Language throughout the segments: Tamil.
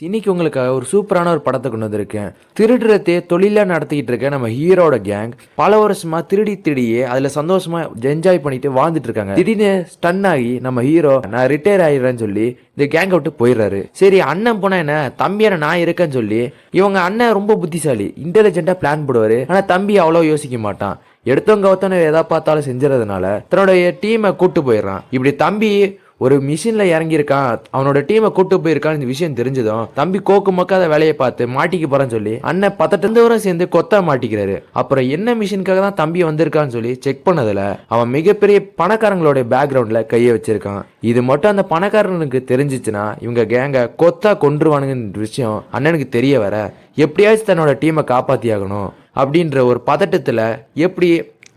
இன்னைக்கு உங்களுக்காக ஒரு சூப்பரான ஒரு படத்தை கொண்டு வந்திருக்கேன். திருடுறதே தொழிலா நடத்திக்கிட்டு இருக்க நம்ம ஹீரோட கேங் பல வருஷமா திருடியே அதுல சந்தோஷமா என்ஜாய் பண்ணிட்டு வாழ்ந்துட்டு இருக்காங்க. திடீர்னு ஸ்டன் ஆகி நம்ம ஹீரோ நான் ரிட்டையர் ஆயிடுறேன்னு சொல்லி இந்த கேங்க விட்டு போயிடுறாரு. சரி அண்ணன் போனா என்ன, தம்பியான நான் இருக்கேன்னு சொல்லி இவங்க அண்ணன் ரொம்ப புத்திசாலி, இன்டெலிஜென்ட்டா பிளான் போடுவாரு. ஆனா தம்பி அவ்வளோ யோசிக்க மாட்டான். எடுத்தவங்க ஒருத்தனை எதா பார்த்தாலும் செஞ்சுறதுனால தன்னுடைய டீமை கூட்டு போயிடுறான். இப்படி தம்பி ஒரு மிஷின்ல இறங்கியிருக்கான், அவனோட டீமை கூட்டு போயிருக்கான். இந்த விஷயம் தெரிஞ்சதும் தம்பி கோக்கு மக்காத வேலையை பார்த்து மாட்டிக்க போறான்னு சொல்லி அண்ணன் 12 சேர்ந்து கொத்தா மாட்டிக்கிறாரு. அப்புறம் என்ன மிஷினுக்காக தான் தம்பி வந்திருக்கான்னு சொல்லி செக் பண்ணதுல அவன் மிகப்பெரிய பணக்காரங்களோட பேக்ரவுண்ட்ல கையை வச்சிருக்கான். இது மட்டும் அந்த பணக்காரனுக்கு தெரிஞ்சிச்சுன்னா இவங்க கேங்க கொத்தா கொன்றுவானுங்கிற விஷயம் அண்ணனுக்கு தெரிய வர எப்படியாச்சும் தன்னோட டீமை காப்பாத்தி ஆகணும் அப்படின்ற ஒரு பதட்டத்துல எப்படி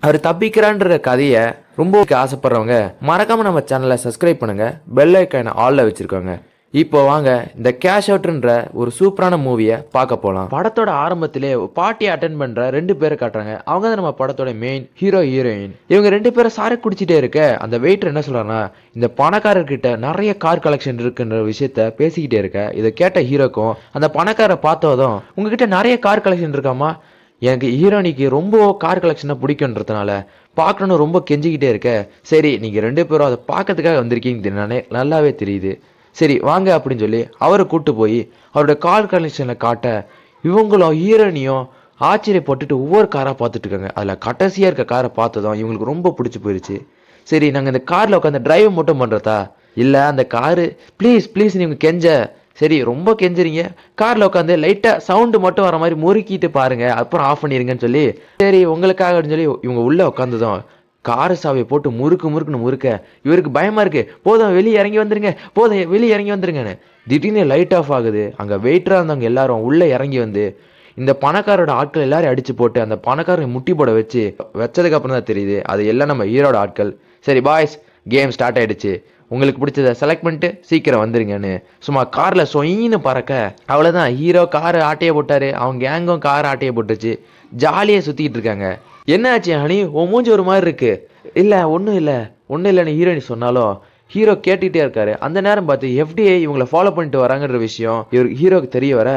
அவர் தப்பிக்கிறான்ற கதையை ரொம்ப ஆசைப்படுறவங்க மறக்காம நம்ம சேனலை சப்ஸ்கிரைப் பண்ணுங்க, பெல் ஐக்கான ஆல்ல வச்சிருக்காங்க. இப்போ வாங்க இந்த கேஷ் அவுட்ன்ற ஒரு சூப்பரான மூவியை பார்க்க போகலாம். படத்தோட ஆரம்பத்திலே பார்ட்டியை அட்டென்ட் பண்ற 2 பேரை காட்டுறாங்க. அவங்க தான் நம்ம படத்தோட மெயின் ஹீரோ ஹீரோயின். இவங்க 2 பேரும் சாரை குடிச்சிட்டே இருக்க அந்த வெயிட்டர் என்ன சொல்றாங்கன்னா, இந்த பணக்காரர்கிட்ட நிறைய கார் கலெக்ஷன் இருக்குன்ற விஷயத்த பேசிக்கிட்டே இருக்க. இதை கேட்ட ஹீரோக்கும் அந்த பணக்காரரை பார்த்ததும் உங்ககிட்ட நிறைய கார் கலெக்ஷன் இருக்காமா, எனக்கு ஹீரோனிக்கு ரொம்ப கார் கலெக்ஷனை பிடிக்குன்றதுனால பார்க்கணுன்னு ரொம்ப கெஞ்சிக்கிட்டே இருக்க. சரி நீங்கள் 2 பேரும் அதை பார்க்கறதுக்காக வந்திருக்கீங்க நல்லாவே தெரியுது, சரி வாங்க அப்படின்னு சொல்லி அவரை கூப்பிட்டு போய் அவரோட கார் கலெக்ஷனை காட்ட இவங்களும் ஹீரோனியும் ஆச்சரியப்பட்டுட்டு ஒவ்வொரு காராக பார்த்துட்டு இருக்காங்க. அதில் கடைசியாக இருக்க காரை பார்த்ததும் இவங்களுக்கு ரொம்ப பிடிச்சி போயிடுச்சு. சரி நாங்கள் இந்த காரில் உட்காந்து டிரைவ் மட்டும் பண்ணுறதா, இல்லை அந்த காரு ப்ளீஸ் ப்ளீஸ் நீங்கள் கெஞ்ச, சரி ரொம்ப கெஞ்சுறீங்க, காரில் உட்காந்து லைட்டாக சவுண்டு மட்டும் வர மாதிரி முறுக்கிட்டு பாருங்க, அப்புறம் ஆஃப் பண்ணிடுங்கன்னு சொல்லி சரி உங்களுக்காக அப்படின்னு சொல்லி இவங்க உள்ளே உட்காந்துதான் காரு சாவியை போட்டு முறுக்குன்னு முறுக்க இவருக்கு பயமா இருக்கு. போதும் வெளியே இறங்கி வந்துருங்க, போதும் வெளியே இறங்கி வந்துருங்கன்னு திடீர்னு லைட் ஆஃப் ஆகுது. அங்கே வெயிட்டராக இருந்தவங்க எல்லாரும் உள்ளே இறங்கி வந்து இந்த பணக்காரோட ஆட்கள் எல்லாரும் அடிச்சு போட்டு அந்த பணக்காரங்க முட்டி போட வச்சதுக்கு அப்புறம் தான் தெரியுது அது எல்லாம் நம்ம ஹீரோட ஆட்கள். சரி பாய்ஸ், கேம் ஸ்டார்ட் ஆயிடுச்சு, உங்களுக்கு பிடிச்சதை செலக்ட் பண்ணிட்டு சீக்கிரம் வந்துருங்கன்னு சும்மா காரில் சொயின்னு பறக்க அவ்வளோதான். ஹீரோ காரை ஆட்டையை போட்டாரு, அவங்க கேங்கும் காரை ஆட்டையை போட்டுச்சு, ஜாலியாக சுற்றிக்கிட்டு இருக்காங்க. என்ன ஆச்சு ஹனி, உன் மூஞ்சி ஒரு மாதிரி இருக்கு? இல்லை ஒன்றும் இல்லைன்னு ஹீரோயின் சொன்னாலும் ஹீரோ கேட்டுக்கிட்டே இருக்காரு. அந்த நேரம் பார்த்து எஃப்டிஏ இவங்களை ஃபாலோ பண்ணிட்டு வராங்கன்ற விஷயம் இவர் ஹீரோக்கு தெரிய வர,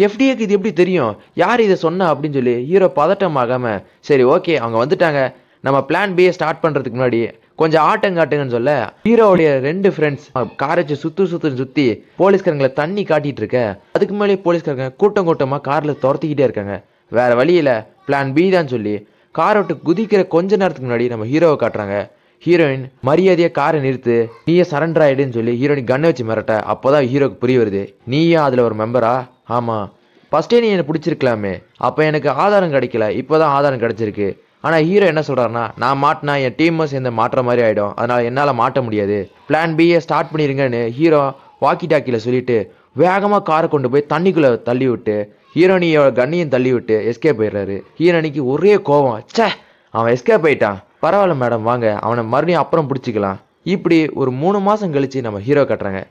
எஃப்டிஏக்கு இது எப்படி தெரியும், யார் இதை சொன்னா அப்படின்னு சொல்லி ஹீரோ பதட்டம் ஆகாம சரி ஓகே அவங்க வந்துட்டாங்க, நம்ம பிளான் பியை ஸ்டார்ட் பண்ணுறதுக்கு முன்னாடி கொஞ்சம் ஆட்டங்காட்டுங்கன்னு சொல்ல ஹீரோவுடைய 2 ஃப்ரெண்ட்ஸ் காரை சுற்றி போலீஸ்காரங்களை தண்ணி காட்டிட்டு இருக்க. அதுக்கு மேலே போலீஸ்காரங்க கூட்டமாக காரில் துரத்திக்கிட்டே இருக்காங்க. வேற வழியில் பிளான் பி தான் சொல்லி காரை விட்டு குதிக்கிற கொஞ்ச நேரத்துக்கு முன்னாடி நம்ம ஹீரோவை காட்டுறாங்க. ஹீரோயின் மரியாதையாக காரை நிறுத்து, நீயே சரண்டர் ஆயிடுன்னு சொல்லி ஹீரோயின் கண்ணை வச்சு மிரட்ட. அப்போதான் ஹீரோக்கு புரிய வருது, நீயா அதில் ஒரு மெம்பரா? ஆமாம், ஃபஸ்ட்டே நீ என்னை பிடிச்சிருக்கலாமே, அப்போ எனக்கு ஆதாரம் கிடைக்கல, இப்போதான் ஆதாரம் கிடைச்சிருக்கு. ஆனால் ஹீரோ என்ன சொல்கிறாருன்னா, நான் மாட்டினா என் டீமை சேர்ந்து மாட்டுற மாதிரி ஆகிடும், அதனால் என்னால் மாட்ட முடியாது, பிளான் பியை ஸ்டார்ட் பண்ணிடுங்கன்னு ஹீரோ வாக்கி டாக்கியில் சொல்லிட்டு வேகமாக காரை கொண்டு போய் தண்ணிக்குள்ளே தள்ளி விட்டு ஹீரோனியோட கண்ணையும் தள்ளி விட்டு எஸ்கேப் போயிடுறாரு. ஹீரோனிக்கு ஒரே கோவம், சே அவன் எஸ்கேப் ஆயிட்டான், பரவாயில்ல மேடம் வாங்க அவனை மறுபடியும் அப்புறம் பிடிச்சிக்கலாம். இப்படி ஒரு 3 மாதம் கழிச்சு நம்ம ஹீரோ கட்டுறாங்க.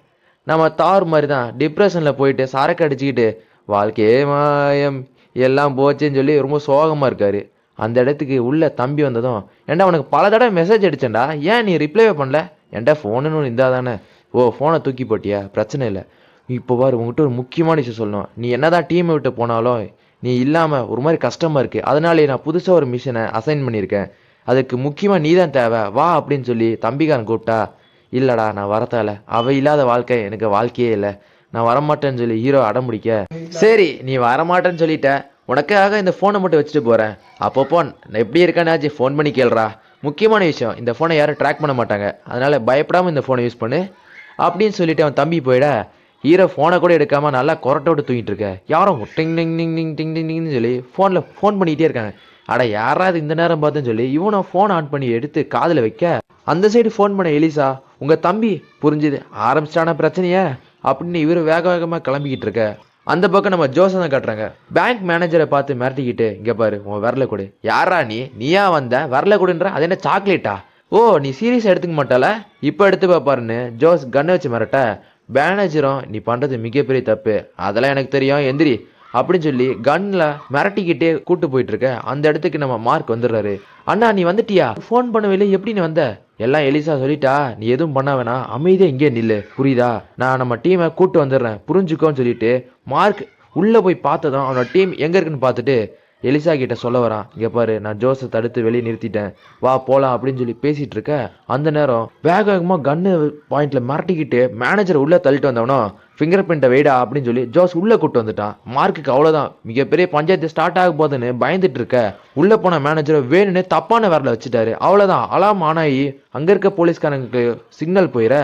நம்ம தார் மாதிரி தான் டிப்ரெஷனில் போயிட்டு சரக்கு அடிச்சுக்கிட்டு வாழ்க்கையே மாயம் எல்லாம் போச்சுன்னு சொல்லி ரொம்ப சோகமாக இருக்காரு. அந்த இடத்துக்கு உள்ள தம்பி வந்ததும், ஏன்டா உனக்கு பல தடவை மெசேஜ் அடிச்சேன்டா, ஏன் நீ ரிப்ளைவே பண்ணல? ஏன்டா ஃபோனுன்னு ஒன்று இருந்தால் தானே? ஓ ஃபோனை தூக்கி போட்டியா, பிரச்சனை இல்லை. இப்போ பாரு உங்ககிட்ட ஒரு முக்கியமான விஷயம் சொல்லணும், நீ என்னதான் டீமை விட்டு போனாலும் நீ இல்லாமல் ஒரு மாதிரி கஷ்டமாக இருக்குது, அதனாலே நான் புதுசாக ஒரு மிஷனை அசைன் பண்ணியிருக்கேன், அதுக்கு முக்கியமாக நீ தான் தேவை வா அப்படின்னு சொல்லி தம்பிக்காரன் கூப்பிட்டா, இல்லைடா நான் வரத்தால அவள் இல்லாத வாழ்க்கை எனக்கு வாழ்க்கையே இல்லை, நான் வரமாட்டேன்னு சொல்லி ஹீரோ அடம்பிடிக்க, சரி நீ வரமாட்டேன்னு சொல்லிட்ட, உனக்காக இந்த ஃபோனை மட்டும் வச்சுட்டு போகிறேன், அப்பப்போ நான் எப்படி இருக்கானாச்சு ஃபோன் பண்ணி கேள்றா, முக்கியமான விஷயம் இந்த ஃபோனை யாரும் ட்ராக் பண்ண மாட்டாங்க, அதனால் பயப்படாமல் இந்த ஃபோனை யூஸ் பண்ணு அப்படின்னு சொல்லிட்டு அவன் தம்பி போயிட ஹீரோ ஃபோனை கூட எடுக்காமல் நல்லா கொரட்டோட்டு தூங்கிட்டு இருக்க. யாரும் டிங் டிங் டிங் டிங் டிங் டிங் டிங்னு சொல்லி ஃபோன் பண்ணிகிட்டே இருக்காங்க. அட யாராவது இந்த நேரம் பார்த்துன்னு சொல்லி இவனை ஃபோன் ஆன் பண்ணி எடுத்து காதில் வைக்க அந்த சைடு ஃபோன் பண்ண எலிசா, உங்கள் தம்பி புரிஞ்சுது ஆரம்பிச்சிட்டான பிரச்சனையே அப்படின்னு இவர் வேகமாக கிளம்பிக்கிட்டு இருக்க. அந்த பக்கம் நம்ம ஜோசனை காட்டுறாங்க. பேங்க் மேனேஜரை பார்த்து மிரட்டிக்கிட்டு, இங்கே பாரு உன் வரல கொடு. யாரா நீயா வந்த வரல கொடுன்ற, அது என்ன சாக்லேட்டா? ஓ நீ சீரியஸாக எடுத்துக்க மாட்டால, இப்போ எடுத்து பார்ப்பாருன்னு ஜோஸ் கண்ணை வச்சு மிரட்ட மேனேஜரும், நீ பண்ணுறது மிகப்பெரிய தப்பு, அதெல்லாம் எனக்கு தெரியும் எந்திரி அப்படின்னு சொல்லி கன்ல மிரட்டிக்கிட்டே கூட்டு போயிட்டு இருக்க அந்த இடத்துக்கு நம்ம மார்க் வந்துடுறாரு. அண்ணா நீ வந்துட்டியா, ஃபோன் பண்ணவில்லை, எப்படி நீ வந்த? எல்லாம் எலிசா சொல்லிட்டா, நீ எதுவும் பண்ண வேணாம், அமைதியா இங்கே நில்லு, புரியுதா? நான் நம்ம டீமை கூட்டு வந்துடுறேன், புரிஞ்சுக்கோன்னு சொல்லிட்டு மார்க் உள்ள போய் பார்த்ததும் அவனோட டீம் எங்க இருக்குன்னு பார்த்துட்டு எலிசா கிட்ட சொல்ல வரான், இங்க பாரு நான் ஜோஸை தடுத்து வெளியே நிறுத்திட்டேன், வா போலாம் அப்படின்னு சொல்லி பேசிட்டு இருக்க அந்த நேரம் வேக வேகமா கன்னு பாயிண்ட்ல மிரட்டிக்கிட்டு மேனேஜர் உள்ள தள்ளிட்டு வந்தவனோ ஃபிங்கர் பிரிண்ட்டை வெயிடா அப்படின்னு சொல்லி ஜோஸ் உள்ள கூட்டு வந்துட்டான். மார்க்குக்கு அவ்வளவுதான், மிகப்பெரிய பஞ்சாயத்து ஸ்டார்ட் ஆக போதுன்னு பயந்துட்டு இருக்க உள்ள போன மேனேஜரை வேணும்னு தப்பான வேறல வச்சுட்டாரு. அவ்வளவுதான், அலாம் ஆனாயி அங்க இருக்க போலீஸ்காரங்களுக்கு சிக்னல் போயிட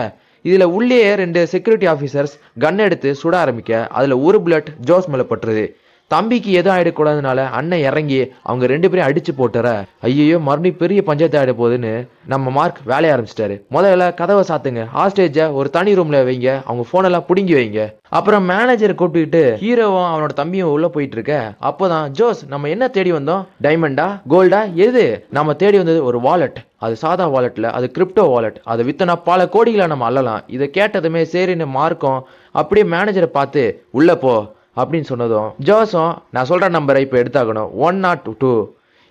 இதுல உள்ளே 2 செக்யூரிட்டி ஆஃபீஸர்ஸ் கன் எடுத்து சுட ஆரம்பிக்க அதுல ஒரு புல்லட் ஜோஸ் மேல பட்டுருது. தம்பிக்கு எதுவும் ஆயிடக்கூடாதுனால அண்ணன் இறங்கி அவங்க 2 பேரையும் அடிச்சு போட்டுற ஐயோ மறுபடியும் பெரிய பஞ்சாயத்து ஆயிட போகுதுன்னு நம்ம மார்க் வேலைய ஆரம்பிச்சிட்டாரு. முதல்ல கதவை சாத்துங்க, ஹாஸ்டேஜை ஒரு தனி ரூம்ல வைங்க, அவங்க போன் எல்லாம் புடுங்கி வைங்க. அப்புறம் மேனேஜரை கூப்பிட்டுக்கிட்டு ஹீரோவும் அவனோட தம்பியும் உள்ள போயிட்டு இருக்க அப்போதான் ஜோஸ் நம்ம என்ன தேடி வந்தோம், டைமண்டா கோல்டா எது? நம்ம தேடி வந்தது ஒரு வாலெட், அது சாதா வாலெட்ல, அது கிரிப்டோ வாலெட், அதை வித்தனா பல கோடிகளை நம்ம அள்ளலாம். இதை கேட்டதுமே சரின்னு மார்க்கும் அப்படியே மேனேஜரை பார்த்து உள்ள போ அப்படின்னு சொன்னதும் ஜோஸும் நான் சொல்ற நம்பரை இப்போ எடுத்தாகணும் 102,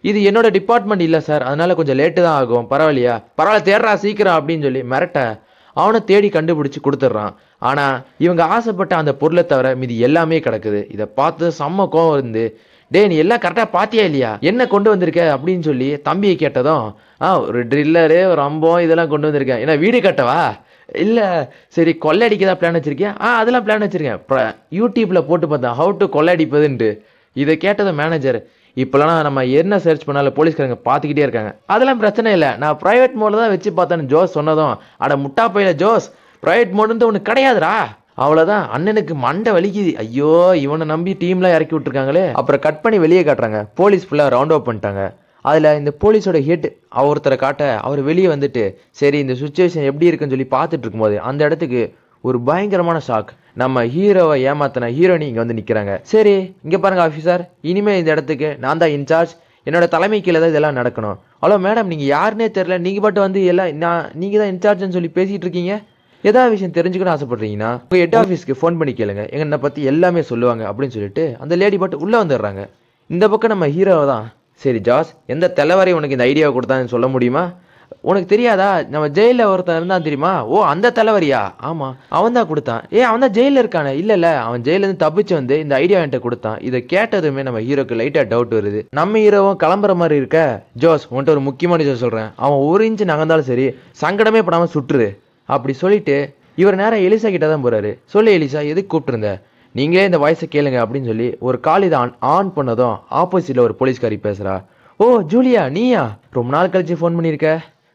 இது என்னோட டிபார்ட்மெண்ட் இல்லை சார், அதனால கொஞ்சம் லேட்டு தான் ஆகும், பரவாயில்லையா? பரவாயில்ல தேடுறா சீக்கிரம் அப்படின்னு சொல்லி மிரட்ட அவனை தேடி கண்டுபிடிச்சு கொடுத்துட்றான். ஆனா இவங்க ஆசைப்பட்ட அந்த பொருளை தவிர மீதி எல்லாமே கிடக்குது. இதை பார்த்து செம்ம கோவம் இருந்து டே நீ எல்லாம் கரெக்டாக பாத்தியா இல்லையா, என்ன கொண்டு வந்திருக்க அப்படின்னு சொல்லி தம்பியை கேட்டதும் ஒரு ட்ரில்லரு ஒரு அம்பம் இதெல்லாம் கொண்டு வந்திருக்கேன், ஏன்னா வீடு கட்டவா? இல்லை சரி கொள்ளடிக்கதா பிளான் வச்சிருக்கேன், அதெல்லாம் பிளான் வச்சிருக்கேன், யூடியூப்ல போட்டு பார்த்தேன் ஹவு டு கொள்ளடிப்பதுன்ட்டு. இதை கேட்டதும் மேனேஜர் இப்போலாம் நம்ம என்ன சர்ச் பண்ணாலும் போலீஸ்காரங்க பார்த்துக்கிட்டே இருக்காங்க, அதெல்லாம் பிரச்சனை இல்லை, நான் ப்ரைவேட் மோடில் தான் வச்சு பார்த்தேன்னு ஜோஸ் சொன்னதும் அட முட்டா பையில ஜோஸ், ப்ரைவேட் மோடுன்னு ஒன்று கிடையாதுரா. அவ்வளோதான், அண்ணனுக்கு மண்டை வலிக்குது, ஐயோ இவனை நம்பி டீம்லாம் இறக்கி விட்டுருக்காங்களே. அப்புறம் கட் பண்ணி வெளியே காட்டுறாங்க, போலீஸ் ஃபுல்லாக ரவுண்ட் அப் பண்ணிட்டாங்க. அதில் இந்த போலீஸோட ஹெட் ஒருத்தரை காட்ட அவர் வெளியே வந்துட்டு சரி இந்த சுச்சுவேஷன் எப்படி இருக்குன்னு சொல்லி பார்த்துட்டு இருக்கும்போது அந்த இடத்துக்கு ஒரு பயங்கரமான ஷாக், நம்ம ஹீரோவை ஏமாத்தின ஹீரோனி இங்கே வந்து நிற்கிறாங்க. சரி இங்கே பாருங்க ஆஃபீஸர், இனிமேல் இந்த இடத்துக்கு நான் தான் இன்சார்ஜ், என்னோட தலைமை கீழே தான் இதெல்லாம் நடக்கணும். ஹலோ மேடம் நீங்கள் யாருன்னே தெரில, நீங்கள் பாட்டு வந்து எல்லாம் நீங்கள் தான் இன்சார்ஜ்னு சொல்லி பேசிகிட்டு இருக்கீங்க, ஏதாவது விஷயம் தெரிஞ்சுக்கணும் ஆசைப்படுறீங்கன்னா உங்கள் ஹெட் ஆஃபீஸ்க்கு ஃபோன் பண்ணி கேளுங்க, என்னை பற்றி எல்லாமே சொல்லுவாங்க அப்படின்னு சொல்லிட்டு அந்த லேடி பாட்டு உள்ளே வந்துடுறாங்க. இந்த பக்கம் நம்ம ஹீரோவை தான் சரி ஜாஸ் எந்த தலைவரை உனக்கு இந்த ஐடியாவை கொடுத்தான்னு சொல்ல முடியுமா, உனக்கு தெரியாதா நம்ம ஜெயிலில் ஒருத்தன் இருந்தான் தெரியுமா, ஓ அந்த தலைவரியா, ஆமாம் அவன் தான் கொடுத்தான், அவன் தான் ஜெயிலில் இருக்கானே, இல்லை அவன் ஜெயிலேருந்து தப்பிச்சு வந்து இந்த ஐடியா என்கிட்ட கொடுத்தான். இதை கேட்டதுமே நம்ம ஹீரோக்கு லைட்டாக டவுட் வருது. நம்ம ஹீரோவும் கிளம்புற மாதிரி இருக்க ஜோஸ் உன்ட்ட ஒரு முக்கியமான விஷயம் சொல்கிறேன், அவன் 1 இன்ச்சு நகர்ந்தாலும் சரி சங்கடமே படாமல் சுட்டுரு அப்படி சொல்லிட்டு இவர் நேரம் எலிசா கிட்ட தான் போகிறாரு. சொல்லு எலிசா எதுக்கு கூப்பிட்டுருந்த, நீங்களே இந்த வாய்ஸை கேளுங்க அப்படின்னு சொல்லி ஒரு கால் இதை ஆன் பண்ணதும் ஆப்போசிட்ல ஒரு போலீஸ்காரி பேசுறா. ஓ ஜூலியா நீயா, ரொம்ப நாள் கழிச்சு ஃபோன் பண்ணியிருக்க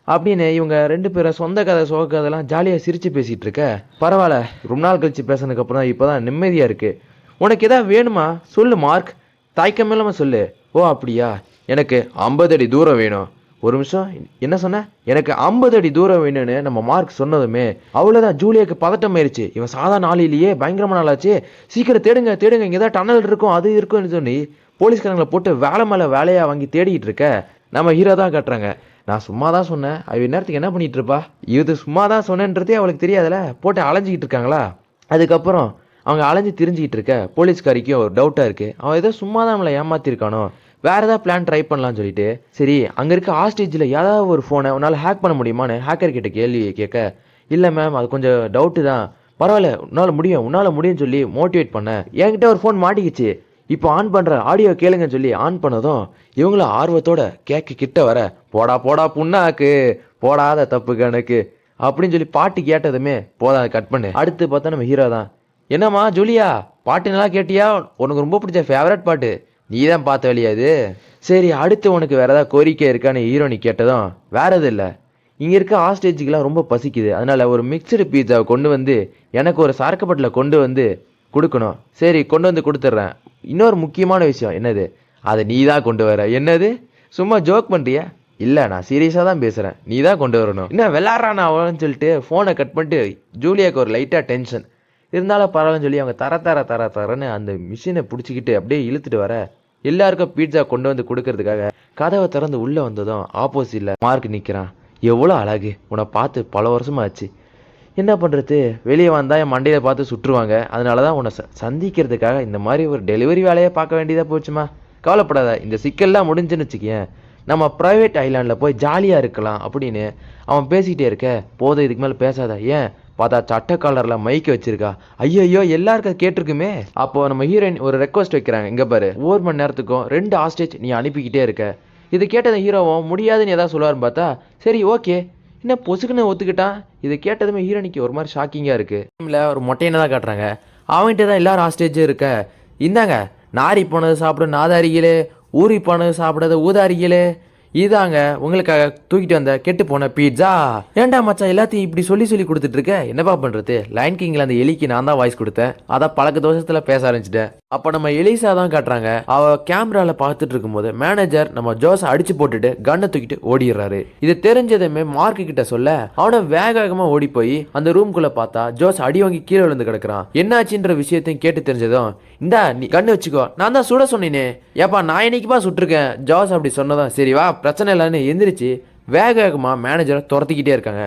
அப்படின்னு இவங்க 2 பேரும் சொந்த கதை சோக கதைலாம் ஜாலியாக சிரிச்சு பேசிட்டு இருக்க. பரவாயில்ல ரொம்ப நாள் கழிச்சு பேசினதுக்கு அப்புறம் தான் இப்போதான் நிம்மதியா இருக்கு, உனக்கு எதாவது வேணுமா சொல்லு மார்க், தாய்க்கம் இல்லாம சொல்லு. ஓ அப்படியா, எனக்கு 50 அடி தூரம் வேணும். ஒரு நிமிஷம் என்ன சொன்ன, எனக்கு 50 அடி தூரம் வேணும்னு நம்ம மார்க் சொன்னதுமே அவ்வளோதான் ஜூலியாக்கு பதட்டம் ஆயிடுச்சு. இவன் சாதாரண நாளிலேயே பயங்கரமான நாளாச்சு, சீக்கிரம் தேடுங்க தேடுங்க இங்கே ஏதாவது டனல் இருக்கும் அது இருக்குன்னு சொல்லி போலீஸ்காரங்களை போட்டு வேலை மேலே வேலையாக வாங்கி தேடிட்டு இருக்க நம்ம ஹீரோ தான் கட்டுறாங்க. நான் சும்மா தான் சொன்னேன், அவ நேரத்துக்கு என்ன பண்ணிட்டு இருப்பா, இது சும்மா தான் சொன்னேன்றதே அவளுக்கு தெரியாதுல, போட்டு அலைஞ்சிக்கிட்டு இருக்காங்களா. அதுக்கப்புறம் அவங்க அலைஞ்சு திரிஞ்சிக்கிட்டு இருக்க போலீஸ்காரிக்கும் ஒரு டவுட்டாக இருக்குது, அவன் ஏதோ சும்மா தான் நம்மளை ஏமாத்திருக்கானோ, வேறு ஏதாவது பிளான் ட்ரை பண்ணலான்னு சொல்லிட்டு சரி அங்கே இருக்க ஹாஸ்டேஜில் ஏதாவது ஒரு ஃபோனை உன்னால் ஹேக் பண்ண முடியுமான்னு ஹேக்கர் கிட்ட கேள்வி கேட்க இல்லை மேம் அது கொஞ்சம் டவுட்டு தான், பரவாயில்ல உன்னால் முடியும்னு சொல்லி மோட்டிவேட் பண்ண. என்கிட்ட ஒரு ஃபோன் மாட்டிக்கிச்சு, இப்போ ஆன் பண்ணுற ஆடியோ கேளுங்கன்னு சொல்லி ஆன் பண்ணதும் இவங்களும் ஆர்வத்தோட கேட்க கிட்ட வர போடா போடா புண்ணாக்கு போடாத தப்பு கணக்கு அப்படின்னு சொல்லி பாட்டு கேட்டதுமே போதா கட் பண்ணு. அடுத்து பார்த்தா நம்ம ஹீரோ தான், என்னம்மா ஜூலியா பாட்டு நல்லா கேட்டியா, உனக்கு ரொம்ப பிடிச்ச ஃபேவரட் பாட்டு, நீ தான் பார்த்த வழியாது, சரி அடுத்து உனக்கு வேற ஏதாவது கோரிக்கை இருக்கான்னு ஹீரோனி கேட்டதும் வேற எதுவும் இல்லை, இங்கே இருக்க ஹாஸ்டேஜுக்கெலாம் ரொம்ப பசிக்குது, அதனால ஒரு மிக்சடு பீட்சாவை கொண்டு வந்து எனக்கு ஒரு சரக்குப்பட்டில் கொண்டு வந்து கொடுக்கணும். சரி கொண்டு வந்து கொடுத்துட்றேன், இன்னொரு முக்கியமான விஷயம் என்னது, அதை நீ தான் கொண்டு வர. என்னது சும்மா ஜோக் பண்ணுறியா, இல்லை நான் சீரியஸாக தான் பேசுகிறேன், நீ தான் கொண்டு வரணும். இன்னும் விளாட்றான் அவன்னு சொல்லிட்டு ஃபோனை கட் பண்ணிட்டு ஜூலியாவுக்கு ஒரு லைட்டாக டென்ஷன் இருந்தாலும் பரவாயில்லன்னு சொல்லி அவங்க தரன்னு அந்த மிஷினை பிடிச்சிக்கிட்டு அப்படியே இழுத்துட்டு வர எல்லாருக்கும் பீட்சா கொண்டு வந்து கொடுக்கறதுக்காக கதவை திறந்து உள்ளே வந்ததும் ஆப்போசிட்டில் மார்க் நிற்கிறான். எவ்வளோ அழகு, உன்னை பார்த்து பல வருஷமாச்சு, என்ன பண்ணுறது, வெளியே வந்தால் என் மண்டையை பார்த்து சுட்டுருவாங்க. அதனால தான் உன்னை சந்திக்கிறதுக்காக இந்த மாதிரி ஒரு டெலிவரி வேலையை பார்க்க வேண்டியதாக போச்சுமா. கவலைப்படாத, இந்த சிக்கல்லாம் முடிஞ்சுன்னு வச்சுக்கேன், நம்ம ப்ரைவேட் ஐலாண்டில் போய் ஜாலியாக இருக்கலாம் அப்படின்னு அவன் பேசிக்கிட்டே இருக்க. போதும், இதுக்கு மேலே பேசாத. ஏன் பார்த்தா சட்ட காலரில் மைக்க வச்சிருக்கா. ஐயோ, எல்லாருக்கும் கேட்டிருக்குமே. அப்போ நம்ம ஹீரோயின் ஒரு ரெக்வஸ்ட் வைக்கிறாங்க. இங்கே பாரு, 1 மணி நேரத்துக்கும் 2 ஹாஸ்டேஜ் நீ அனுப்பிக்கிட்டே இருக்க. இது கேட்டது ஹீரோவும் முடியாதுன்னு ஏதாவது சொல்லுவாருன்னு பார்த்தா சரி ஓகே என்ன பொசுக்குன்னு ஒத்துக்கிட்டான். இதை கேட்டதுமே ஹீரோனிக்கு ஒரு மாதிரி ஷாக்கிங்காக இருக்குது. ஒரு மொட்டையனை தான் காட்டுறாங்க. அவன்கிட்ட தான் எல்லாரும் ஹாஸ்டேஜும் இருக்க. இந்தாங்க, நாரி போனது சாப்பிட நாதாரிகளே, ஊறி போனது சாப்பிடாத ஊதாரிகளே, இதாங்க உங்களுக்காக தூக்கிட்டு வந்த கெட்டு போன பீட்சா. ஏன்டா மச்சான் எல்லாத்தையும் இப்படி சொல்லி கொடுத்துட்டு இருக்க, என்னப்பா பண்றது. லைன் கிங்ல அந்த எலிக்கு நான் தான் வாய்ஸ் கொடுத்தேன், அதான் பழக்க தோஷத்துல பேச ஆரம்பிச்சிட்டேன். அப்போ நம்ம எலிசா தான் காட்டுறாங்க. அவ கேமரால பார்த்துட்டு இருக்கும்போது மேனேஜர் நம்ம ஜோஸ் அடிச்சு போட்டுட்டு கண்ணை தூக்கிட்டு ஓடிடுறாரு. இது தெரிஞ்சதுமே மார்க் கிட்ட சொல்ல அவனை வேகமா ஓடி போய் அந்த ரூம்குள்ள பார்த்தா ஜோஸ் அடி வாங்கி கீழே விழுந்து கிடக்குறான். என்னாச்சுன்ற விஷயத்தையும் கேட்டு தெரிஞ்சதும், இந்தா நீ கண்ணு வச்சுக்கோ, நான் தான் சுட சொன்னேனே. ஏப்பா நான் என்னைக்குப்பா சுட்டிருக்கேன். ஜோஸ் அப்படி சொன்னதான் சரி வா பிரச்சனை இல்லைன்னு எந்திரிச்சு வேகமா மேனேஜரை துரத்திக்கிட்டே இருக்காங்க.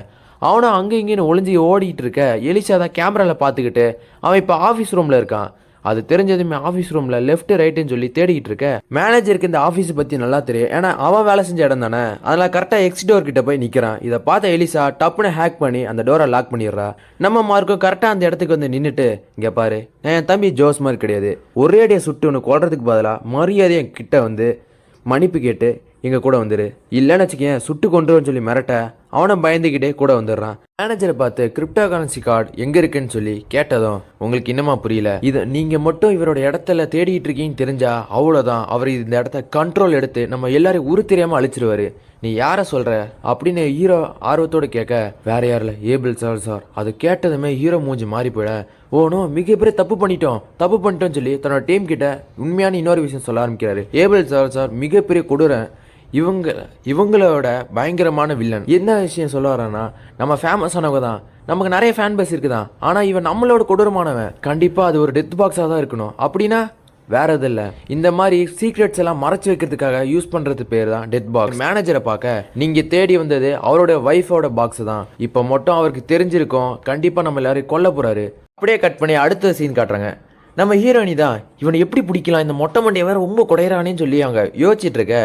அவனும் அங்கே இங்கேன்னு ஒளிஞ்சு ஓடிட்டு இருக்க எலிசா தான் கேமரால பார்த்துக்கிட்டு அவன் இப்போ ஆஃபீஸ் ரூம்ல இருக்கான். அது தெரிஞ்சதுமே ஆஃபீஸ் ரூம்ல லெஃப்ட் ரைட்டுன்னு சொல்லி தேடிக்கிட்டு இருக்க. மேனேஜருக்கு இந்த ஆஃபீஸ் பற்றி நல்லா தெரியும், ஏன்னா அவன் வேலை செஞ்ச இடம் தானே. அதனால கரெக்டாக எக்ஸ் டோர் கிட்ட போய் நிற்கிறான். இதை பார்த்த எலிசா டப்புன்னு ஹேக் பண்ணி அந்த டோரை லாக் பண்ணிடுறா. நம்ம மார்க்கும் கரெக்டாக அந்த இடத்துக்கு வந்து நின்றுட்டு, இங்கே பாரு, என் தம்பி ஜோஸ் மாதிரி கிடையாது, ஒரேடியை சுட்டு ஒன்று கொள்றதுக்கு பதிலாக மரியாதை என் கிட்ட வந்து மன்னிப்பு கேட்டு எங்க கூட வந்துரு, இல்லைன்னு வச்சுக்கேன் சுட்டு கொண்டுருன்னு சொல்லி மிரட்ட அவனை பயந்துக்கிட்டே கூட வந்துடுறான். மேனேஜரை பார்த்து கிரிப்டோ கரன்சி கார்டு எங்க இருக்குன்னு சொல்லி கேட்டதும், உங்களுக்கு இன்னமா புரியல, இது நீங்க மட்டும் இவரோட இடத்துல தேடிட்டு இருக்கீங்கன்னு தெரிஞ்சா அவ்வளோதான், அவர் இந்த இடத்த கண்ட்ரோல் எடுத்து நம்ம எல்லாரையும் உரு தெரியாம அழிச்சிருவாரு. நீ யார சொல்ற அப்படின்னு ஹீரோ ஆர்வத்தோடு கேட்க, வேற யாரில் ஏபிள் சார். அது கேட்டதுமே ஹீரோ மூஞ்சி மாறி போயிட, ஓனோ மிகப்பெரிய தப்பு பண்ணிட்டோம்னு சொல்லி தன்னோட டீம் கிட்ட உண்மையான இன்னொரு விஷயம் சொல்ல ஆரம்பிக்கிறாரு. ஏபிள் சார் மிகப்பெரிய கொடூர, இவங்களோட பயங்கரமான வில்லன். என்ன விஷயம் சொல்ல வரான்னா, நம்ம ஃபேமஸ் ஆனவங்க தான், நமக்கு நிறைய ஃபேன் பேஸ் இருக்குதான், ஆனால் இவன் நம்மளோட கொடூரமானவன், கண்டிப்பாக அது ஒரு டெத் பாக்ஸாக தான் இருக்கணும். அப்படின்னா வேற எது இல்லை, இந்த மாதிரி சீக்ரெட்ஸ் எல்லாம் மறைச்சு வைக்கிறதுக்காக யூஸ் பண்ணுறது பேர் தான் டெத் பாக்ஸ். மேனேஜரை பார்க்க நீங்கள் தேடி வந்தது அவரோட ஒய்ஃபோட பாக்ஸ் தான். இப்போ மட்டும் அவருக்கு தெரிஞ்சிருக்கும், கண்டிப்பாக நம்ம எல்லாரையும் கொல்ல போகிறாரு. அப்படியே கட் பண்ணி அடுத்த சீன் காட்டுறாங்க. நம்ம ஹீரோயினி தான், இவனை எப்படி பிடிக்கலாம், இந்த மொட்டை மண்டியை வேற ரொம்ப குடையிறானேன்னு சொல்லி அவங்க யோசிச்சுட்டு இருக்க.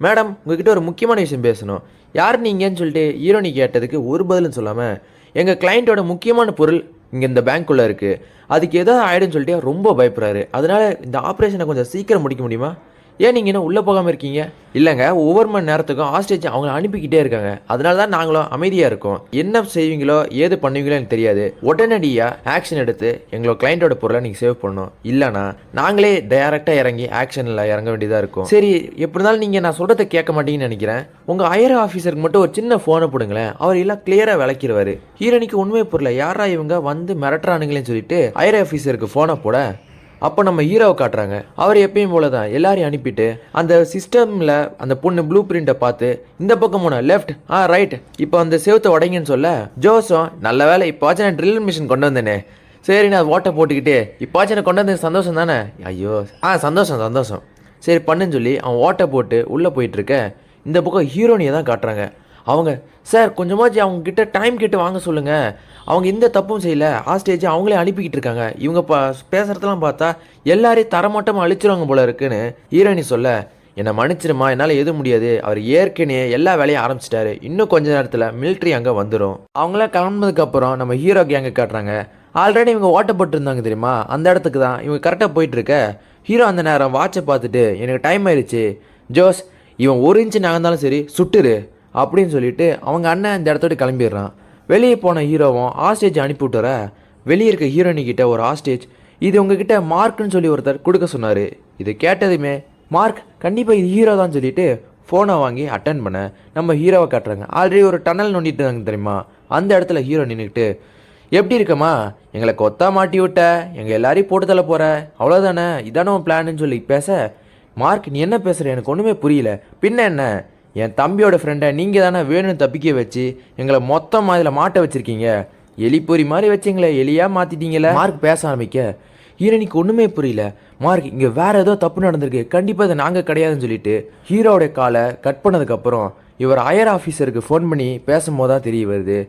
மேடம் உங்ககிட்ட ஒரு முக்கியமான விஷயம் பேசணும். யார் நீங்கன்னு சொல்லிட்டு ஹீரோயினி கேட்டதுக்கு ஒரு பதிலும் சொல்லாமல், எங்கள் கிளைண்ட்டோட முக்கியமான பொருள் இங்கே இந்த பேங்க்குள்ளே இருக்குது, அதுக்கு ஏதாவது ஆகிடுன்னு சொல்லிட்டு ரொம்ப பயப்படுறாரு. அதனால் இந்த ஆப்ரேஷனை கொஞ்சம் சீக்கிரம் முடிக்க முடியுமா? ஏன் நீங்கள் இன்னும் உள்ளே போகாமல் இருக்கீங்க? இல்லைங்க, ஒவ்வொரு மணி நேரத்துக்கும் ஹாஸ்டேஜ் அவங்கள அனுப்பிக்கிட்டே இருக்காங்க, அதனால தான் நாங்களும் அமைதியாக இருக்கோம். என்ன செய்வீங்களோ ஏது பண்ணுவீங்களோ எனக்கு தெரியாது, உடனடியாக ஆக்ஷன் எடுத்து எங்களோட கிளைண்ட்டோட பொருளை நீங்கள் சேவ் பண்ணணும், இல்லைனா நாங்களே டைரெக்டாக இறங்கி ஆக்ஷனில் இறங்க வேண்டியதாக இருக்கும். சரி, எப்படி இருந்தாலும் நீங்கள் நான் சொல்கிறத கேட்க மாட்டீங்கன்னு நினைக்கிறேன். உங்கள் ஹையர் ஆஃபீஸருக்கு மட்டும் ஒரு சின்ன ஃபோனை போடுங்களேன், அவர் எல்லாம் கிளியராக விளக்கிடுவார். ஹீரோனிக்கு உண்மை பொருளை யாரா இவங்க வந்து மிரட்டுறானுங்களேன்னு சொல்லிட்டு ஹையர் ஆஃபீஸருக்கு ஃபோனை போட, அப்போ நம்ம ஹீரோவை காட்டுறாங்க. அவர் எப்பயும் போல தான் எல்லாரையும் அனுப்பிட்டு அந்த சிஸ்டமில் அந்த பொண்ணு ப்ளூ பிரிண்ட்டை பார்த்து இந்த பக்கம் போன லெஃப்ட் ரைட் இப்போ அந்த செவத்தை உடைங்கன்னு சொல்ல, ஜோஸும் நல்ல வேலை இப்போச்சும் நான் ட்ரில் மிஷின் கொண்டு வந்தேனே, சரி நான் ஓட்டை போட்டுக்கிட்டு இப்போச்சும் நான் கொண்டு வந்தது சந்தோஷம் தானே, ஐயோ சந்தோஷம் சரி பண்ணுன்னு சொல்லி அவன் ஓட்டை போட்டு உள்ளே போயிட்டுருக்க. இந்த பக்கம் ஹீரோனியை தான் காட்டுறாங்க. அவங்க, சார் கொஞ்சமாச்சு அவங்க கிட்ட டைம் கேட்டு வாங்க சொல்லுங்கள், அவங்க எந்த தப்பும் செய்யலை, ஹாஸ்டேஜ் அவங்களே அனுப்பிக்கிட்டு இருக்காங்க, இவங்க பேசுகிறதெல்லாம் பார்த்தா எல்லாரையும் தரமாட்டமாக அழிச்சிருவாங்க போல இருக்குன்னு ஹீரோயினி சொல்ல, என்னை மன்னிச்சிருமா, என்னால் எதுவும் முடியாது, அவர் ஏற்கனவே எல்லா வேலையும் ஆரம்பிச்சிட்டாரு, இன்னும் கொஞ்ச நேரத்தில் மிலிட்ரி அங்கே வந்துடும். அவங்களாம் கிளம்புனதுக்கப்புறம் நம்ம ஹீரோ கேங்கை காட்டுறாங்க. ஆல்ரெடி இவங்க ஓட்டப்பட்டிருந்தாங்க தெரியுமா, அந்த இடத்துக்கு தான் இவங்க கரெக்டாக போயிட்டுருக்க. ஹீரோ அந்த நேரம் வாட்சை பார்த்துட்டு, எனக்கு டைம் ஆயிடுச்சு ஜோஸ், இவன் 1 இன்ச்சு நகர்ந்தாலும் சரி சுட்டுரு அப்படின்னு சொல்லிட்டு அவங்க அண்ணன் இந்த இடத்தோட கிளம்பிடுறான். வெளியே போன ஹீரோவும் ஹாஸ்டேஜ் அனுப்பி விட்டுற. வெளியே இருக்க ஹீரோனிக்கிட்ட ஒரு ஹாஸ்டேஜ், இது உங்ககிட்ட மார்க்னு சொல்லி ஒருத்தர் கொடுக்க சொன்னார். இது கேட்டதுமே மார்க் கண்டிப்பாக இது ஹீரோ தான் சொல்லிட்டு ஃபோனை வாங்கி அட்டன் பண்ண நம்ம ஹீரோவை காட்டுறாங்க. ஆல்ரெடி ஒரு டனல் நோண்டிட்டு இருந்தாங்க தெரியுமா, அந்த இடத்துல ஹீரோ நின்றுக்கிட்டு, எப்படி இருக்கம்மா, எங்களை கொத்தா மாட்டி விட்ட, எங்கள் எல்லாரையும் போட்டு தள்ள போகிற, அவ்வளோதானே, இதானே உன் பிளான்னு சொல்லி பேச, மார்க் நீ என்ன பேசுகிற, எனக்கு ஒன்றுமே புரியல, பின்ன என்ன, என் தம்பியோட ஃப்ரெண்டை நீங்கள் தானே வேணும்னு தப்பிக்க வச்சு எங்களை மொத்தமாக இதில் மாட்ட வச்சுருக்கீங்க, எலிப்பொறி மாதிரி வச்சுங்களே எலியாக மாற்றிட்டீங்களே. மார்க் பேச ஆரம்பிக்க ஹீரோனிக்கு ஒன்றுமே புரியல. மார்க் இங்கே வேறு ஏதோ தப்பு நடந்திருக்கு, கண்டிப்பாக இதை நாங்கள் கிடையாதுன்னு சொல்லிட்டு ஹீரோடைய காலை கட் பண்ணதுக்கப்புறம் இவர் ஹையர் ஆஃபீஸருக்கு ஃபோன் பண்ணி பேசும்போது தான் தெரிய வருது,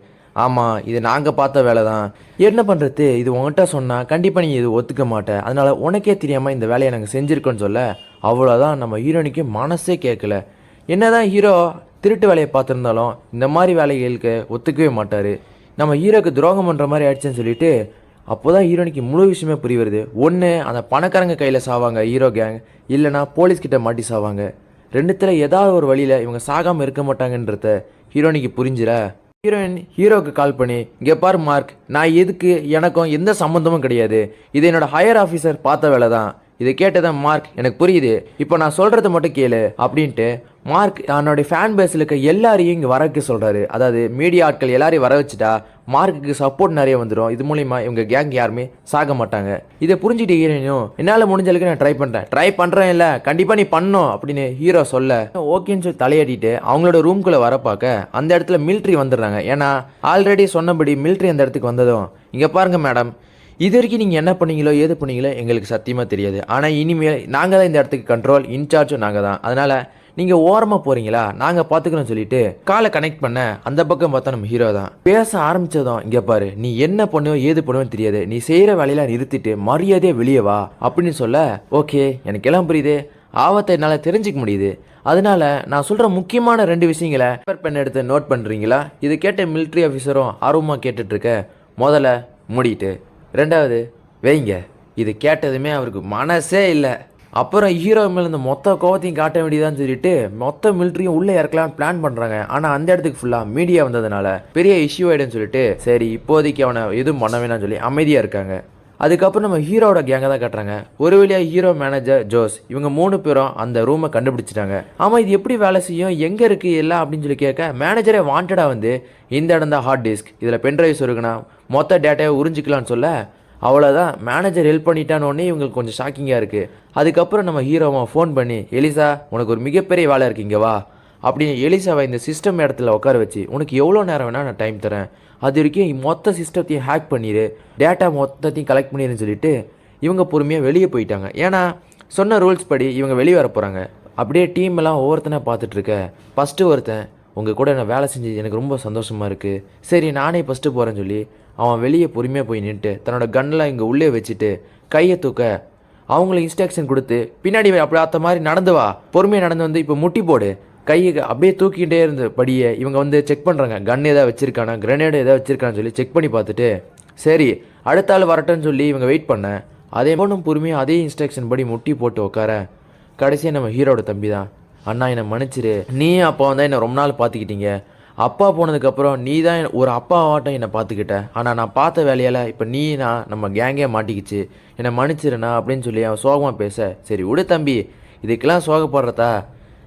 ஆமாம், இது நாங்கள் பார்த்த வேலை தான். என்ன பண்ணுறது, இது உங்கள்கிட்ட சொன்னால் கண்டிப்பாக நீ இது ஒத்துக்க மாட்டேன், அதனால் உனக்கே தெரியாமல் இந்த வேலையை நாங்கள் செஞ்சுருக்கோன்னு சொல்ல அவ்வளோதான். நம்ம ஹீரோனிக்கு மனசே கேட்கல. என்னதான் ஹீரோ திருட்டு வேலையை பார்த்துருந்தாலும் இந்த மாதிரி வேலைகளுக்கு ஒத்துக்கவே மாட்டார். நம்ம ஹீரோக்கு துரோகம் பண்ணுற மாதிரி ஆயிடுச்சுன்னு சொல்லிட்டு அப்போ தான் ஹீரோனிக்கு முழு விஷயமே புரிய வருது. ஒன்று, அந்த பணக்காரங்க கையில் சாவாங்க ஹீரோ கேங், இல்லைனா போலீஸ்கிட்ட மாட்டி சாவாங்க. ரெண்டுத்தில் ஏதாவது ஒரு வழியில் இவங்க சாகாமல் இருக்க மாட்டாங்கன்றத ஹீரோனிக்கு புரிஞ்சிட ஹீரோயின் ஹீரோவுக்கு கால் பண்ணி, இங்கே பாரு மார்க், நான் எதுக்கு எனக்கும் எந்த சம்மந்தமும் கிடையாது, இது என்னோட ஹையர் ஆஃபீஸர் பார்த்த வேலை தான். இதை கேட்டதான் மார்க், எனக்கு புரியுது, இப்போ நான் சொல்கிறத மட்டும் கேளு அப்படின்ட்டு மார்க் என்னோடைய ஃபேன் பேஸில் இருக்க எல்லாரையும் இங்கே வர வைக்க சொல்கிறாரு. அதாவது மீடியா ஆட்கள் எல்லாரையும் வர வச்சுட்டா மார்க்குக்கு சப்போர்ட் நிறைய வந்துடும். இது மூலிமா இவங்க கேங் யாருமே சாக மாட்டாங்க. இதை புரிஞ்சுட்டு ஹீரோயினும், என்னால் முடிஞ்ச அளவுக்கு நான் ட்ரை பண்ணுறேன் இல்லை கண்டிப்பாக நீ பண்ணணும் அப்படின்னு ஹீரோ சொல்ல ஓகேன்னு சொல்லி தலையாட்டிட்டு அவங்களோட ரூம்குள்ளே வர பார்க்க அந்த இடத்துல மிலிட்ரி வந்துடுறாங்க. ஏன்னா ஆல்ரெடி சொன்னபடி மிலிட்ரி அந்த இடத்துக்கு வந்ததும், இங்கே பாருங்க மேடம், இது வரைக்கும் நீங்கள் என்ன பண்ணீங்களோ ஏது பண்ணீங்களோ எங்களுக்கு சத்தியமாக தெரியாது, ஆனால் இனிமேல் நாங்கள் தான் இந்த இடத்துக்கு கண்ட்ரோல் இன்சார்ஜும் நாங்கள் தான், அதனால் நீங்கள் ஓரமாக போகிறீங்களா நாங்கள் பார்த்துக்கிறோம் சொல்லிட்டு காலை கனெக்ட் பண்ண அந்த பக்கம் பார்த்தா நம்ம ஹீரோ தான். பேச ஆரம்பித்ததும், இங்கே பாரு, நீ என்ன பண்ணுவோ ஏது பண்ணுவோன்னு தெரியாது, நீ செய்கிற வேலையெல்லாம் நிறுத்திட்டு மரியாதையே வெளியே வா அப்படின்னு சொல்ல, ஓகே எனக்கு எல்லாம் புரியுது, ஆபத்தை என்னால் தெரிஞ்சிக்க முடியுது, அதனால நான் சொல்கிற முக்கியமான 2 விஷயங்களை பேப்பர் பென் எடுத்து நோட் பண்ணுறீங்களா? இது கேட்ட மிலிட்ரி ஆஃபீஸரும் ஆர்வமாக கேட்டுட்ருக்க, முதல்ல மூடிட்டு, 2வது வைங்க. இது கேட்டதுமே அவருக்கு மனசே இல்லை. அப்புறம் ஹீரோ மேலே இந்த மொத்த கோவத்தையும் காட்ட வேண்டியதான்னு சொல்லிட்டு மொத்த மிலிட்ரியும் உள்ளே இறக்கலாம்னு பிளான் பண்ணுறாங்க. ஆனால் அந்த இடத்துக்கு ஃபுல்லாக மீடியா வந்ததுனால பெரிய இஷ்யூ ஆகிடுன்னு சொல்லிட்டு சரி இப்போதைக்கு அவனை எதுவும் பண்ண வேணாம்னு சொல்லி அமைதியாக இருக்காங்க. அதுக்கப்புறம் நம்ம ஹீரோட கேங்கை தான் காட்டுறாங்க. ஒரு வழியாக ஹீரோ மேனேஜர் ஜோஸ் இவங்க 3 பேரும் அந்த ரூமை கண்டுபிடிச்சிட்டாங்க. ஆமாம், இது எப்படி வேலை செய்யும், எங்கே இருக்குது எல்லாம் அப்படின்னு சொல்லி கேட்க மேனேஜரே வாண்டடாக வந்து இந்த இடம் தான் ஹார்ட் டிஸ்க், இதில் பென்ட்ரைவ்ஸ் இருக்குன்னா மொத்த டேட்டாவை உறிஞ்சிக்கலான்னு சொல்ல அவ்வளோதான். மேனேஜர் ஹெல்ப் பண்ணிட்டானோடனே இவங்களுக்கு கொஞ்சம் ஷாக்கிங்காக இருக்குது. அதுக்கப்புறம் நம்ம ஹீரோவை ஃபோன் பண்ணி, எலிசா உனக்கு ஒரு மிகப்பெரிய வேலை இருக்குது இங்கே வா அப்படின்னு எலிசாவை இந்த சிஸ்டம் இடத்துல உட்கார வச்சு, உனக்கு எவ்வளோ நேரம் வேணால் நான் டைம் தரேன், அது வரைக்கும் மொத்த சிஸ்டத்தையும் ஹேக் பண்ணிடு, டேட்டா மொத்தத்தையும் கலெக்ட் பண்ணிடுன்னு சொல்லிட்டு இவங்க பொறுமையாக வெளியே போயிட்டாங்க. ஏன்னா சொன்ன ரூல்ஸ் படி இவங்க வெளியே வர போகிறாங்க. அப்படியே டீம் எல்லாம் ஒவ்வொருத்தனாக பார்த்துட்ருக்க. ஃபஸ்ட்டு ஒருத்தன், உங்கள் கூட நான் வேலை செஞ்சு எனக்கு ரொம்ப சந்தோஷமாக இருக்குது, சரி நானே ஃபஸ்ட்டு போகிறேன்னு சொல்லி அவன் வெளியே பொறுமையாக போய் நின்றுட்டு தன்னோட கன்னெலாம் இங்கே உள்ளே வச்சுட்டு கையை தூக்க அவங்கள இன்ஸ்ட்ரக்ஷன் கொடுத்து, பின்னாடி அப்படி ஆத்த மாதிரி நடந்து வா, பொறுமையாக நடந்து வந்து இப்போ முட்டி போடு, கையை அப்படியே தூக்கிக்கிட்டே இருந்தபடியே இவங்க வந்து செக் பண்ணுறாங்க, கன் எதாவது வச்சுருக்கானா கிரனேடு எதாவது வச்சுருக்கான்னு சொல்லி செக் பண்ணி பார்த்துட்டு சரி அடுத்த ஆள் வரட்டுன்னு சொல்லி இவங்க வெயிட் பண்ண அதே போனும் பொறுமையாக அதே இன்ஸ்ட்ரக்ஷன் படி முட்டி போட்டு உட்கார கடைசியாக நம்ம ஹீரோட தம்பி தான், அண்ணா என்னை மன்னிச்சிரு, நீ அப்பா வந்தால் என்னை ரொம்ப நாள் பார்த்துக்கிட்டீங்க, அப்பா போனதுக்கப்புறம் நீ தான் ஒரு அப்பா ஆட்டம் என்னை பார்த்துக்கிட்ட, ஆனால் நான் பார்த்த வேலையால் இப்போ நம்ம கேங்கே மாட்டிக்கிச்சு, என்னை மன்னிச்சிருண்ணா அப்படின்னு சொல்லி அவன் சோகமாக பேச, சரி விடு தம்பி இதுக்கெல்லாம் சோகப்படுறதா,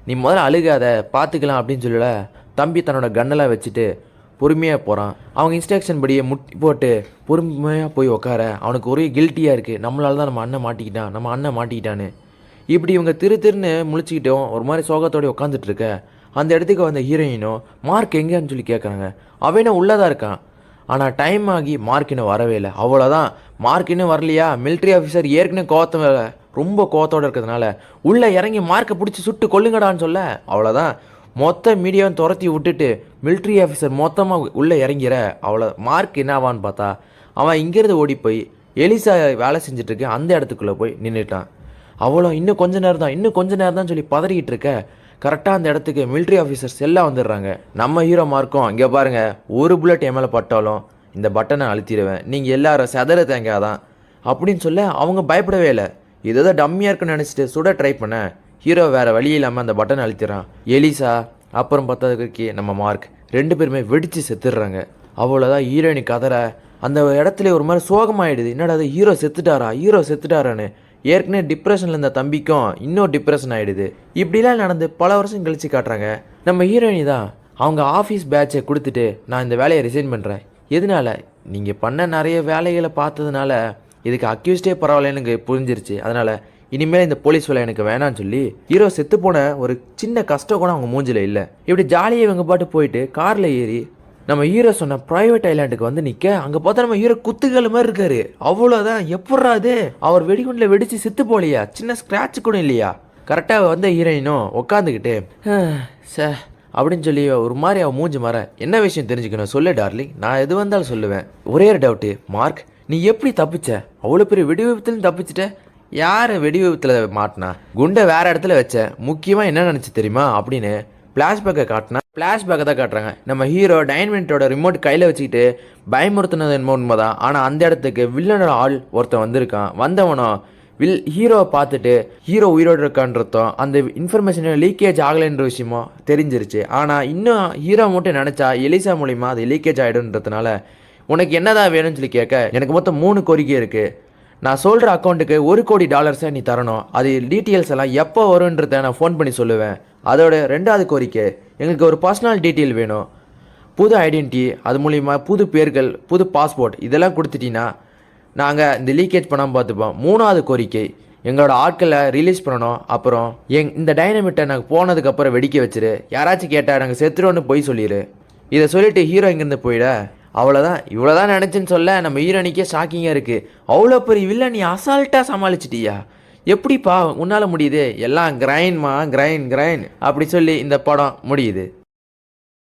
நீ முதல்ல அழுகாத பார்த்துக்கலாம் அப்படின்னு சொல்லல தம்பி தன்னோட கன்னெல்லாம் வச்சுட்டு பொறுமையாக போகிறான். அவங்க இன்ஸ்ட்ரக்ஷன் படியே முட்டி போட்டு பொறுமையாக போய் உட்கார அவனுக்கு ஒரே கில்ட்டியாக இருக்குது, நம்மளால தான் நம்ம அண்ணன் மாட்டிக்கிட்டான்னு. இப்படி இவங்க திருன்னு முழிச்சிக்கிட்டோம் ஒரு மாதிரி சோகத்தோடு உட்காந்துட்டு இருக்க அந்த இடத்துக்கு வந்த ஹீரோயினும் மார்க் எங்கேன்னு சொல்லி கேட்குறாங்க. அவனும் உள்ளதாக இருக்கான், ஆனால் டைம் ஆகி மார்க் இன்னும் வரவே இல்லை. அவ்வளோதான், மார்க் இன்னும் வரலையா, மிலிட்ரி ஆஃபீஸர் ஏற்கனவே ரொம்ப கோவத்தோடு இருக்கிறதுனால உள்ளே இறங்கி மார்க்கை பிடிச்சி சுட்டு கொல்லுங்கடான்னு சொல்ல அவ்வளோதான், மொத்த மீடியாவும் துரத்தி விட்டுட்டு மிலிட்ரி ஆஃபீஸர் மொத்தமாக உள்ளே இறங்கிற. அவ்வளோ மார்க் என்னவான்னு பார்த்தா அவன் இங்கேருந்து ஓடி போய் எலிசா வேலை செஞ்சிட்ருக்கு அந்த இடத்துக்குள்ளே போய் நின்றுட்டான். அவ்வளோ இன்னும் கொஞ்ச நேரம் தான் சொல்லி பதறிக்கிட்டு இருக்க கரெக்டாக அந்த இடத்துக்கு மிலிட்ரி ஆஃபீஸர்ஸ் எல்லாம் வந்துடுறாங்க. நம்ம ஹீரோ மார்க்கும், இங்கே பாருங்கள், ஒரு புல்லட் என் மேலே பட்டாலும் இந்த பட்டனை அழுத்திடுவேன், நீங்கள் எல்லாரும் செதற தேங்காதான் அப்படின்னு சொல்ல அவங்க பயப்படவே இல்லை. ஏதோ டம்மியாக இருக்குன்னு நினச்சிட்டு சுட ட்ரை பண்ண ஹீரோ வேறு வழி இல்லாமல் அந்த பட்டனை அழுத்திடுறான். எலிசா அப்புறம் பார்த்ததுக்கு நம்ம மார்க் 2 பேருமே வெடித்து செத்துடுறாங்க. அவ்வளோதான், ஹீரோயினி கதற அந்த இடத்துல ஒரு மாதிரி சோகமாகிடுது. என்னடா அது ஹீரோ செத்துட்டாரான்னு ஏற்கனவே டிப்ரெஷனில் இருந்த தம்பிக்கும் இன்னும் டிப்ரெஷன் ஆகிடுது. இப்படிலாம் நடந்து பல வருஷம் கழித்து காட்டுறாங்க. நம்ம ஹீரோயினி தான் அவங்க ஆஃபீஸ் பேட்சை கொடுத்துட்டு நான் இந்த வேலையை ரிசைன் பண்ணுறேன், எதனால நீங்கள் பண்ண நிறைய வேலைகளை பார்த்ததுனால இதுக்கு அக்யூஸ்டே பரவாயில்லன்னு எனக்கு புரிஞ்சிருச்சு, அதனால் இனிமேல் இந்த போலீஸ் வேலை எனக்கு வேணான்னு சொல்லி ஹீரோ செத்து போன ஒரு சின்ன கஷ்டம் கூட அவங்க மூஞ்சில் இல்லை. இப்படி ஜாலியாக இவங்க பாட்டு போயிட்டு காரில் ஏறி நம்ம ஹீரோ சொன்ன ப்ரைவேட் ஐலாண்டுக்கு வந்து நிற்க அங்கே பார்த்தா நம்ம ஹீரோ குத்துகள் மாதிரி இருக்காரு. அவ்வளோதான், எப்பட்றாது அவர் வெடிகுண்டில் வெடித்து செத்து போகலையா, சின்ன ஸ்க்ராட்ச் கூட இல்லையா. கரெக்டாக வந்த ஹீரோயினும் உட்காந்துக்கிட்டு அப்படின்னு சொல்லி ஒரு மாதிரி அவன் மூஞ்சி மாற, என்ன விஷயம் தெரிஞ்சுக்கணும் சொல்லு டார்லிங், நான் எது வந்தாலும் சொல்லுவேன். ஒரே ஒரு டவுட்டு மார்க், நீ எப்படி தப்பிச்ச? அவ்வளோ பெரிய வெடி விபத்துலேருந்து தப்பிச்சிட்ட? யார் வெடி விபத்தில் மாட்டினா? குண்டை வேற இடத்துல வச்ச, முக்கியமாக என்ன நினச்சி தெரியுமா அப்படின்னு ஃப்ளாஷ்பேக்கை காட்டினா. ஃப்ளாஷ்பேக்கை தான் காட்டுறாங்க. நம்ம ஹீரோ டைனமிட்டோட ரிமோட் கையில் வச்சுக்கிட்டு பயமுறுத்தினது என்னமோ உண்மைதான். ஆனால் அந்த இடத்துக்கு வில்லனோட ஆள் ஒருத்தன் வந்திருக்கான். வந்தவனோ ஹீரோவை பார்த்துட்டு ஹீரோ உயிரோடு இருக்கான்றதும் அந்த இன்ஃபர்மேஷன் லீக்கேஜ் ஆகலைன்ற விஷயமோ தெரிஞ்சிருச்சு. ஆனால் இன்னும் ஹீரோ மட்டும் நினச்சா எலிசா மூலிமா அது லீக்கேஜ் ஆகிடுன்றதுனால உனக்கு என்னதான் வேணும்னு சொல்லி கேட்க, எனக்கு மொத்தம் 3 கோரிக்கை இருக்குது. நான் சொல்கிற அக்கௌண்ட்டுக்கு $1 கோடி நீ தரணும். அது டீட்டெயில்ஸ் எல்லாம் எப்போ வரும்ன்றதை நான் ஃபோன் பண்ணி சொல்லுவேன். அதோட 2வது கோரிக்கை, எங்களுக்கு ஒரு பர்சனல் டீட்டெயில் வேணும். புது ஐடென்டிட்டி, அது மூலிமா புது பேர்கள், புது பாஸ்போர்ட் இதெல்லாம் கொடுத்துட்டீங்கன்னா நாங்கள் இந்த லீக்கேஜ் பண்ணாமல் பார்த்துப்போம். 3வது கோரிக்கை, எங்களோட ஆட்களை ரிலீஸ் பண்ணணும். அப்புறம் இந்த டைனமிட்டை நாங்கள் போனதுக்கப்புறம் வெடிக்க வச்சிரு. யாராச்சும் கேட்டால் நாங்கள் செத்துருவோன்னு போய் சொல்லிடு. இதை சொல்லிவிட்டு ஹீரோ இங்கேருந்து போயிட. அவ்வளோதான், இவ்வளோதான் நினச்சேன்னு சொல்ல நம்ம ஹீரோனிக்கே ஷாக்கிங்காக இருக்குது. அவ்வளோ பெரிய வில்ல நீ அசால்ட்டாக சமாளிச்சிட்டியா? எப்படிப்பா உன்னால் முடியுது? எல்லாம் கிரைன்மா கிரைன் அப்படி சொல்லி இந்த படம் முடியுது.